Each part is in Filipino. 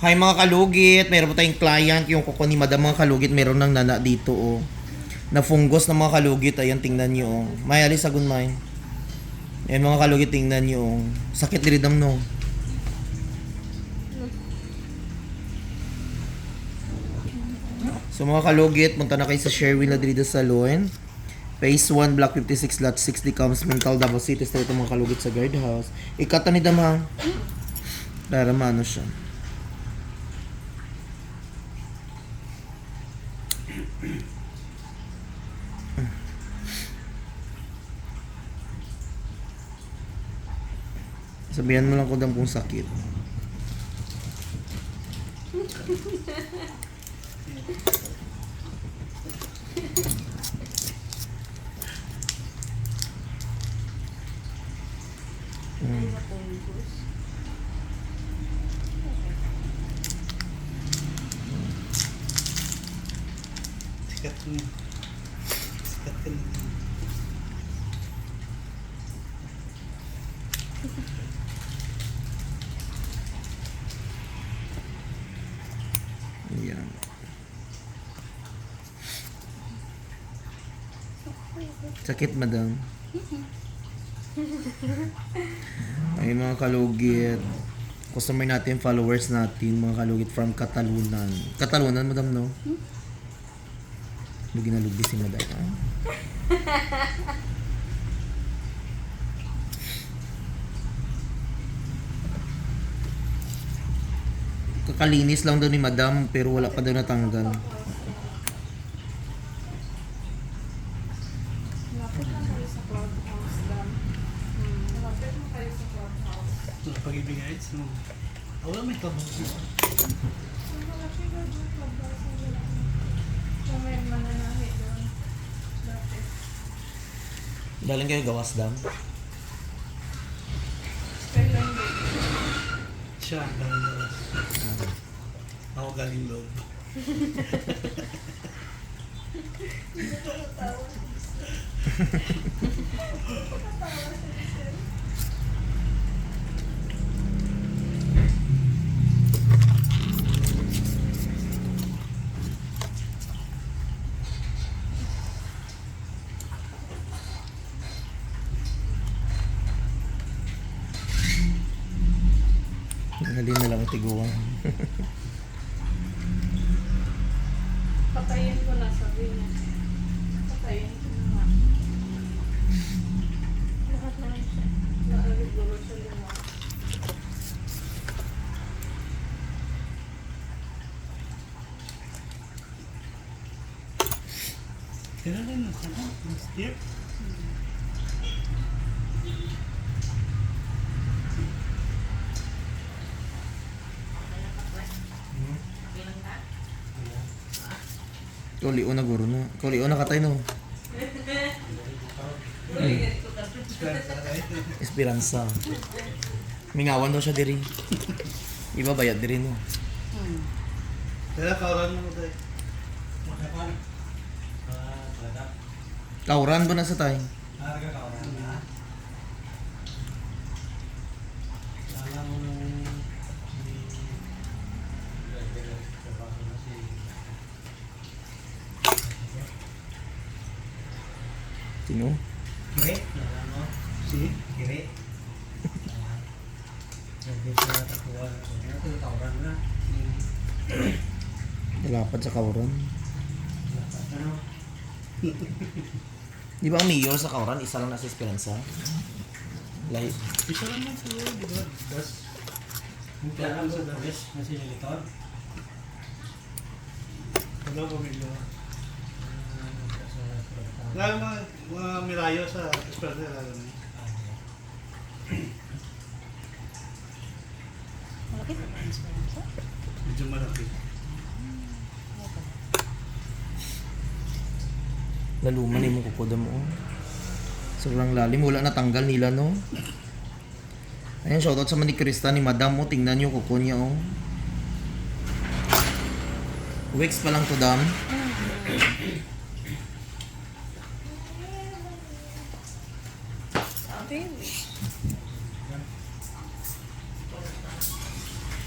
Hi mga kalugit, meron po tayong client, yung kuko ni Madam mga kalugit, meron ng nana dito oh. Na fungus ng mga kalugit, ayan tingnan niyo oh. May alis agun may. Ayan mga kalugit, tingnan niyo oh. Sakit diridam no. So mga kalugit, punta na kayo sa Sherwin Ladrida Salon. Phase 1, Block 56, Lot 6, Decams, Mental, Davao City, Street mga kalugit sa guardhouse. Ikata ni Damang. Para maano siya. Sabihan mo lang ko dam kung sakit. Sikat na. Sikat ka na. Ayan. Sakit, madam. Ay mga kalugit. Customer natin, followers natin, mga kalugit from Katalunan. Katalunan, madam, no? Lugi na lugi si madam. Ha? Kakalinis lang daw ni madam, pero wala pa daw natanggal. Pag-ibig heights, no? Wala may tabang siya. Daling kayo gawas dam. Siya, galing labas. Ako galing loob. Halin na lang tiguan. Patayin ko na, sabi niya. Patayin ko na nga. Lahat na lang siya. Naarigulo siya lima. Kaya rin na sana. Step. Kuli una guro na. Kuli una katay no. Esperanza. Mingawan daw siya diri. Iba bayad diri no. Kaya kauran mo tayo. Kauran ba na sa tay? Sino? Kire? Si? Kire? Hindi siya takuan. Ito yung kauran na. Nalapad sa kauran. Ano? Di ba ang mayor sa kauran, isa lang na sa Esperanza? Lahi. Isa lang man siguro, di ba? Das. Hindi lang sa dares na sinilitor. Wala pa bigla. Mga mirayo sa Esperanza na lang. Malaki ba ang Esperanza? Medyo malaki. Laluman yung kukuda mo. Oh. Sobrang lalim. Wala natanggal nila, no? Ayan, shoutout sa Manik Krista ni Madam mo. Tingnan nyo kuko niya, oh. Wicks pa lang to, dam. Sabi,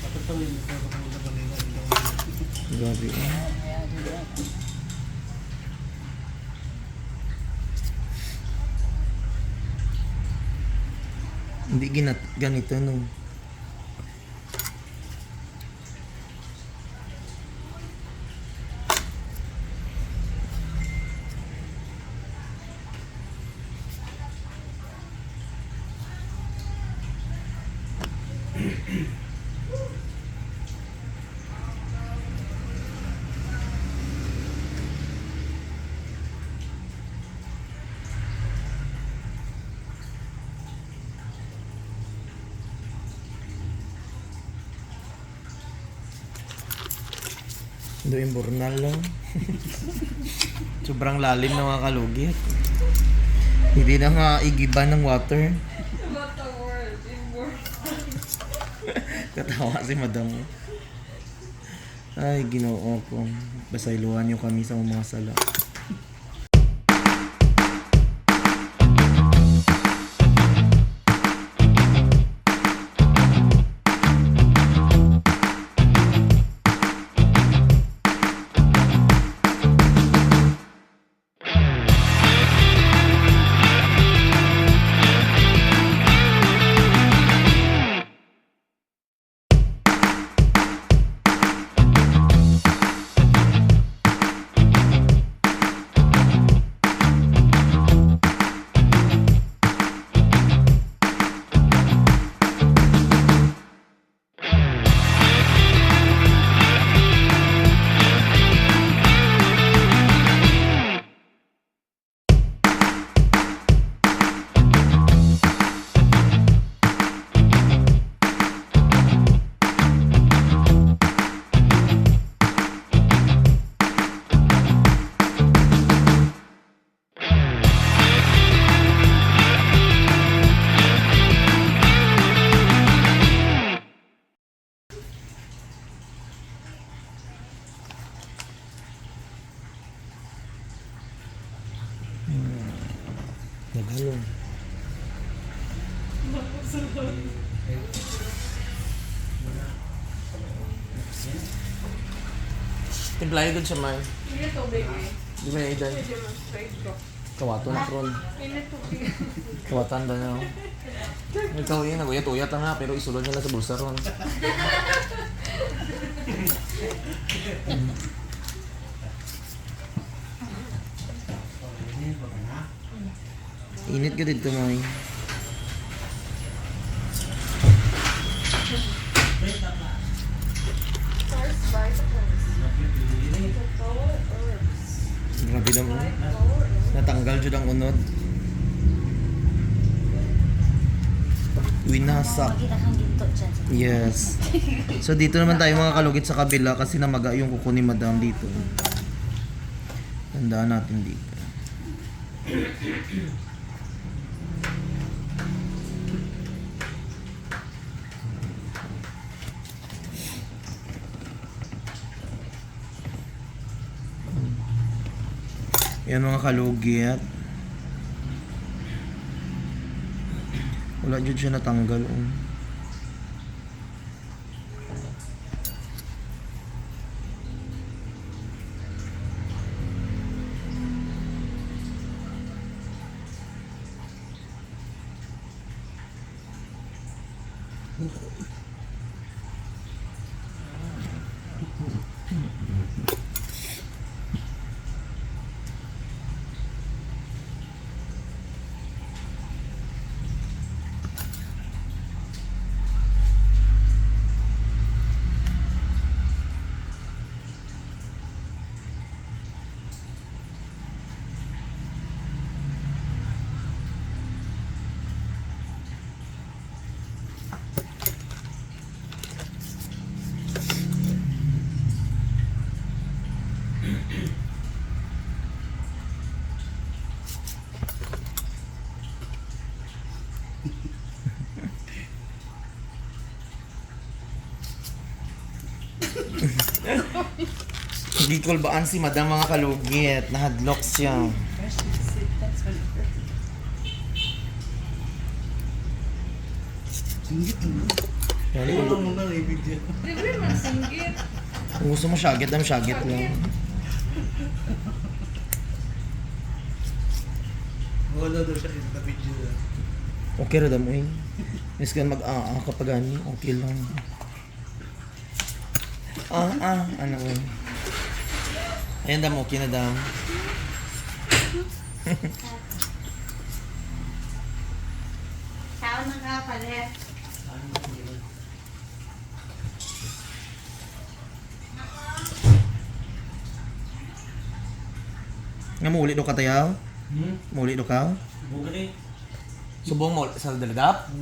Dapat pala yung ito, Grabe. Hindi ganito no. Ito yung burnal lang. Sobrang lalim na mga kalugit. Hindi na nga igiba ng water. About the word in word. Katawa si madam. Ay, ginoo ko. Basailuhan niyo kami sa mga sala. Naghalo. Timplayo dun siya man. Init tubig eh. Di ba yung idan? Pwede mo straight ko. Kawato na kron. Init tubig. Kawatan ba niya? Ikaw yun, naguyat-uyat na nga, pero isulod niya lang sa bulsa ron. Init ka dito, May. First vitamins. Total herbs. Grabe naman. Total herbs. Natanggal dyan ang unod. Winasak. Makita kang ginto dyan. Yes. So dito naman tayo mga kalugit sa kabila kasi namaga yung kuko ni Madam dito. Tandaan natin dito. Yan mga kalugit. Wala dyan siya natanggal. Hindi kulbaan si Madam mga kalugit. Nahadlock siya. Singgit mo. Yan, Ito mo na ibig dyan. Libre man singgit. Kung gusto mo syagit lang. Wala daw siya in the video na. Okay ra damo eh. Miss kan kapag ani, okay lang. Ano eh. Ayan damo, okay na dam. Tao na ka pala. Nga muli do ka tayaw? Hmm? Muli do ka? Bukan eh. Subong mo sa daladap?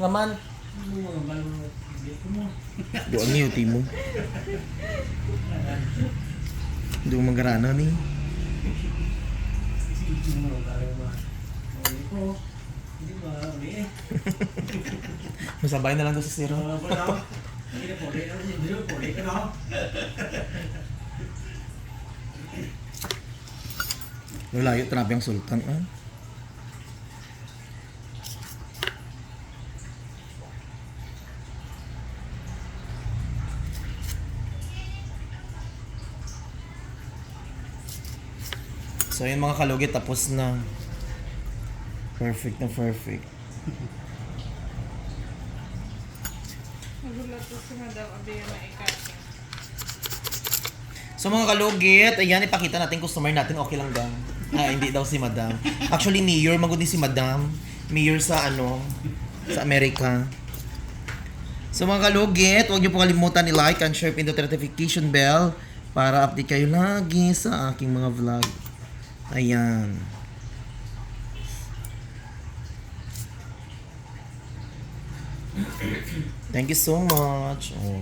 Ngaman. Ano mga balong dito mo? Doon niyo timo. Doon magarana ni. Ano mga balong mga. Uli ko. Hindi ba? Uli eh. Masabay na lang to sa zero. Wala pa na. Hindi na po. Hindi na po. Uli ka na. Layo tanabi ang sultan. So yun mga kalugit, tapos na. Perfect na perfect. Nagulat ko si Madam Abia na ikatin. So mga kalugit, ayan, ipakita natin customer natin, okay lang daw. Hindi daw si Madam. Actually, mayor, magod din si Madam. Mayor sa sa Amerika. So mga kalugit, huwag niyo po kalimutan i-like and share, pindot notification bell para update kayo lagi sa aking mga vlog. Ayan. Thank you so much. Oh,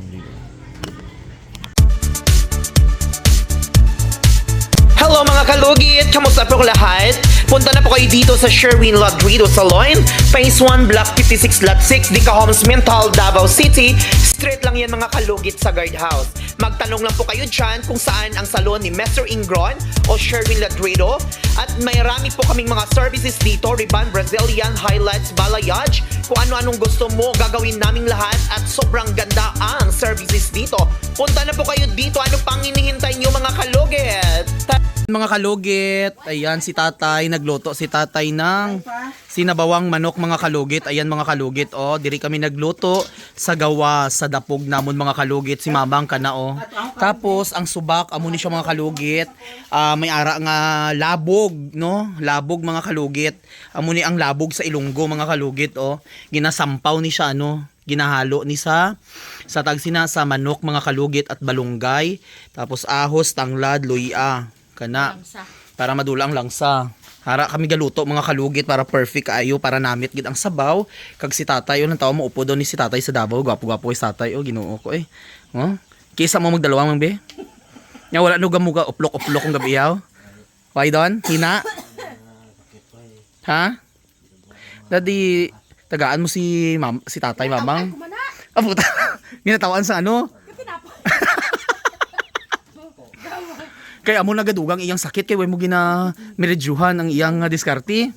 hello mga kalugit! Kamusta po lahat? Punta na po kayo dito sa Sherwin Ladrido Salon, Phase 1, Block 56, Lot 6, Dica Homes, Mental, Davao City. Straight lang yan mga kalugit sa guardhouse. Magtanong lang po kayo dyan kung saan ang salon ni Mr. Ingron o Sherwin Ladrido. At may rami po kaming mga services dito, Riban, Brazilian, highlights, balayage. Kung ano-anong gusto mo, gagawin naming lahat at sobrang ganda ang services dito. Punta na po kayo dito. Ano pang hinihintay nyo mga kalugit? Mga kalugit, ayan si tatay, nagluto si tatay ng sinabawang manok mga kalugit. Ayan mga kalugit, oh, diri kami nagluto sa gawa sa dapog namon mga kalugit, si mamang kana oh. Tapos ang subak amo ni siya mga kalugit. May ara nga labog, no? Labog mga kalugit. Amo ni ang labog sa Ilonggo mga kalugit, oh. Ginasampaw ni siya ginahalo ni sa tagsina sa manok mga kalugit at balunggay. Tapos ahos, tanglad, luya kana para madula ang langsa. Hara kami galuto mga kalugit para perfect ayo, para namit gid ang sabaw. Kag si tatay nang tawo mo upo daw ni si tatay sa Davao, gwapo-gwapo si tatay Ginoo ko eh. Oh, kisa mo magdalawa mang be. Nya wala no gamuga uplok-uplok kung gabi yaw. Why don? Hina? Ha? Dadi tagaan mo si tatay mamang. Ah puta. Ginatawan sa Kaya amo nagadugang iyang sakit kay way mo gina meredyuhan ang iyang diskarte.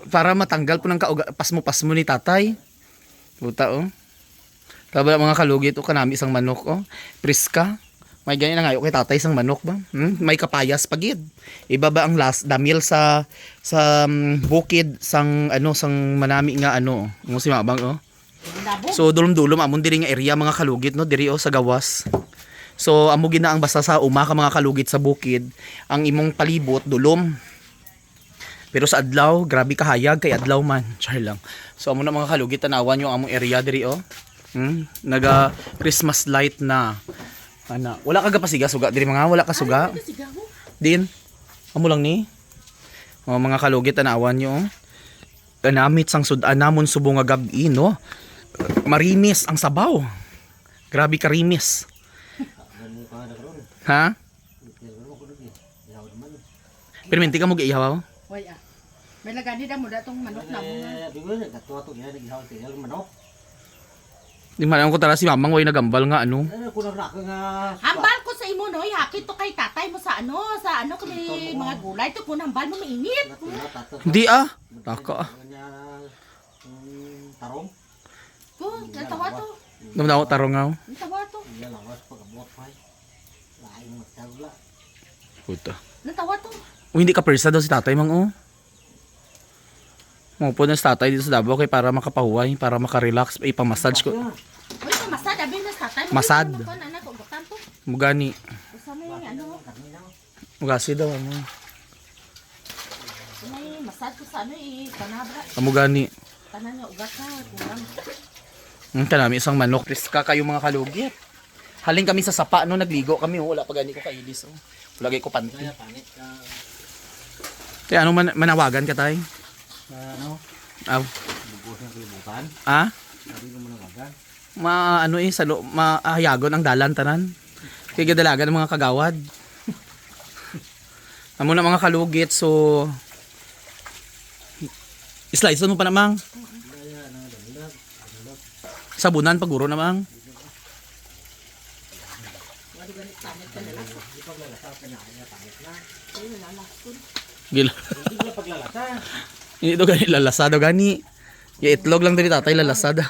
Para matanggal po ng pasmo ni tatay. Puta oh. Tabala mga kalugit o kanami isang manok oh. Priska. May ganyan na ngayo kay tatay isang manok ba? May kapayas pagid. Iba ba ang last damil sa bukid sang sang manami nga mo si mabang oh. So dulom-dulom amon diri nga area mga kalugit no diri oh sa gawas. So amo gina ang basta sa ka mga kalugit sa bukid, ang imong palibot dulom. Pero sa adlaw, grabe kahayag kay adlaw man. Char lang. So amo na mga kalugit tanawan yung among area diri oh. Naga Christmas light na. Wala ka gapasiga suga diri mga wala ka suga. Din. Amo lang ni. Mga kalugit tanawan nyo. Kanamit sang sudan namon subong nga gabi no. Marinis ang sabaw. Grabe ka rimis. Ha? Perminti ka mo giihaw? Hoy may lagani da mo datong manok na mo nga. Di man ko tara si mamang way nagambal nga Hambal ko sa imo no, hakit to kay tatay mo sa kami mga gulay to kun hambal mo mainit. Hindi Taka Tarong? Ko, natawa to. Namdaw tarongaw. Ang tawa to. Lawas pag-abot pa. Lain magtawla. Puta. Ang tawa to. O hindi ka persa daw si tatay mang o. Maupo na si tatay dito sa Davao kay para makapahuway, para makarelax, ipamassage ko. Uy, sa masad. Abi na sa tatay. Masad. Anak, ugutan to. Mugani. Kasama yung ano. Mugasi daw ano. May masad ko sa ano kanabra. Mugani. Tanan niya ugat na. Kurang. Kanami isang manok. Riska kayo mga kalugit. Haling kami sa sapa no, nagligo kami. Wala pa gani ko kailis. Oh. Lagay ko panty. Kaya panit ka. Kaya anong manawagan ka tay? Ano? Aw. Bubos ng kalibutan. Ah? Sabi ko manawagan. Ano maahayagon ang dalan tanan. Kaya dalagan ng mga kagawad. Amo na mga kalugit so slice mo pa namang. Sabunan paguro namang. Gila. Hindi ko paglalata. Hindi to gani lalasa daw gani. Ya itlog lang dali tatay lalasa daw.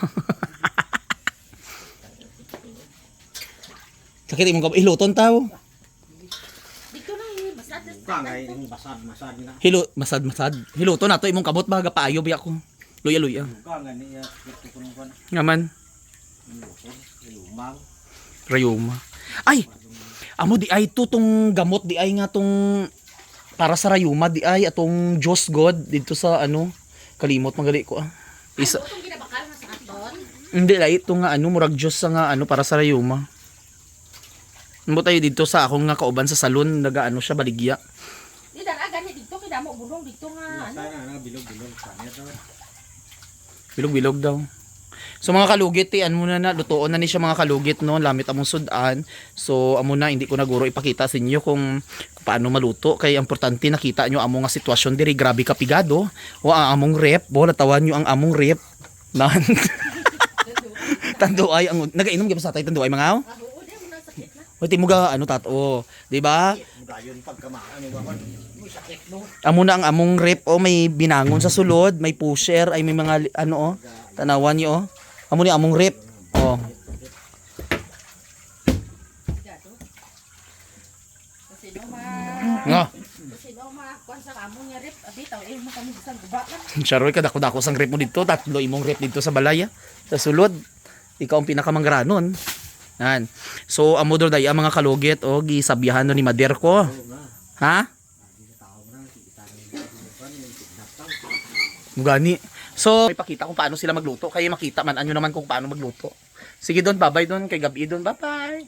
Sakit imong iluton taw. Dito na masad na sa Kangay yung basad-masad na. Masad. Hiluton nato imong kabot baga paayo biya ko. Luya. Kangay niya. Ito ko nung kan. Ngaman. Lumang. Rayuma. Ay. Amo di ay tutong gamot di ay nga tong para sa rayuma di ay atong Diyos God dito sa ano kalimot magali ko ah. Isa itong ginabakal na sa aton. hindi la ito nga ano murag Diyos sa nga ano para sa rayuma. Mo tayo dito sa akong nga kauban sa salon nagaano siya baligya. Di dara gani dito kay damo bulong dito nga ano. Sana bilog-bilog. Sana ito. Bilog-bilog daw. So mga kalugit, ano muna na, lutoon na ni siya mga kalugit, no? Lamit among sudan. So amo na, hindi ko na guro ipakita sa inyo kung paano maluto. Kaya importante nakita nyo among nga sitwasyon diri, grabe kapigado. O ang among rep, natawan nyo ang among rep. Nan. Tanduay, ang nagainom gyud sa tatay tanduay mga aw. Ah, oo, di mo na sakit na. O timuga ano tato, di ba? Dayon pagkamaan ni Baban. May sakit no. Amo na ang among rep, may binangon sa sulod, may pusher, ay may mga ano tanawan nyo Amo ni among rep. Gado. Kasi no Nga. kasi no kuan sa amo niya rep, abi taw mo kami bisan guba na. Charoy ka dako-dako sang rep mo dito, tatlo imong rep dito sa balaya, sa sulod. Ikaw ang pinakamanggranon. Yan. So amo do day ang mga kalugit gisabihan no ni Mader ko. Ha? Mugani. So ipakita kung paano sila magluto, kaya makita man anyo naman kung paano magluto. Sige don, bye-bye don, kay gabi don, bye-bye.